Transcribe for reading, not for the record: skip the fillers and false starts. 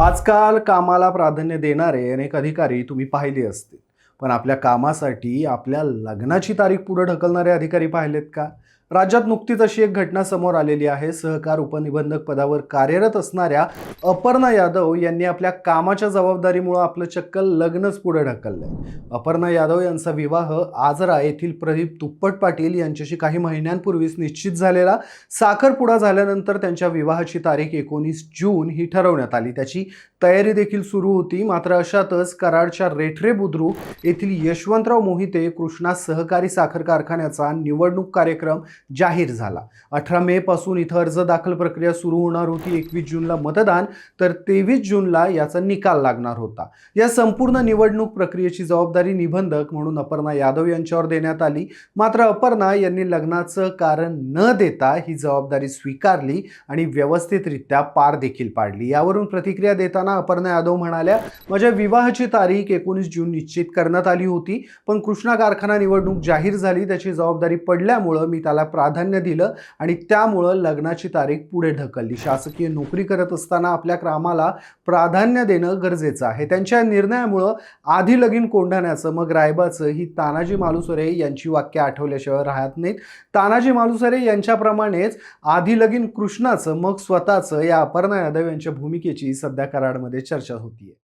आजकाल कामाला प्राधान्य देणारे अनेक अधिकारी तुम्ही पाहिले असतील. पण आपल्या कामासाठी आपल्या लग्नाची तारीख पुढे ढकलणारे अधिकारी पाहिलेत का? राज्यात नुकतीच अशी एक घटना समोर आलेली आहे. सहकार उपनिबंधक पदावर कार्यरत असणाऱ्या अपर्णा यादव यांनी आपल्या कामाच्या जबाबदारीमुळे आपलं चक्क लग्नच पुढे ढकललंय. अपर्णा यादव यांचा विवाह आजरा येथील प्रदीप तुप्पट पाटील यांच्याशी काही महिन्यांपूर्वीच निश्चित झालेला. साखरपुडा झाल्यानंतर त्यांच्या विवाहाची तारीख 19 जून ही ठरवण्यात आली. त्याची तयारी देखील सुरू होती. मात्र अशातच कराडच्या रेठरे बुद्रुक येथील यशवंतराव मोहिते कृष्णा सहकारी साखर कारखान्याचा निवडणूक कार्यक्रम जाहीर झाला. 18 मे पासून इथं अर्ज दाखल प्रक्रिया सुरू होणार होती. 21 जूनला मतदान तर 23 जूनला याचा निकाल लागणार होता. या संपूर्ण निवडणूक प्रक्रियेची जबाबदारी निबंधक म्हणून अपर्णा यादव यांच्यावर देण्यात आली. मात्र अपर्णा यांनी लग्नाचं कारण न देता ही जबाबदारी स्वीकारली आणि व्यवस्थितरित्या पार देखील पाडली. यावरून प्रतिक्रिया देताना अपर्णा यादव म्हणाल्या, माझ्या विवाहाची तारीख 19 जून निश्चित करण्यात आली होती, पण कृष्णा कारखाना निवडणूक जाहीर झाली. त्याची जबाबदारी पडल्यामुळं मी त्याला प्राधान्य दिलं आणि त्यामुळं लग्नाची तारीख पुढे ढकलली. शासकीय नोकरी करत असताना आपल्या कामाला प्राधान्य देणं गरजेचं आहे. त्यांच्या निर्णयामुळं आधी लगीन कोंढाण्याचं मग रायबाचं ही तानाजी मालुसरे यांची वाक्य आठवल्याशिवाय राहत नाहीत. तानाजी मालुसरे यांच्याप्रमाणेच आधी लगीन कृष्णाचं मग स्वतःचं या अपर्णा यादव यांच्या भूमिकेची सध्या कराडमध्ये चर्चा होतीये.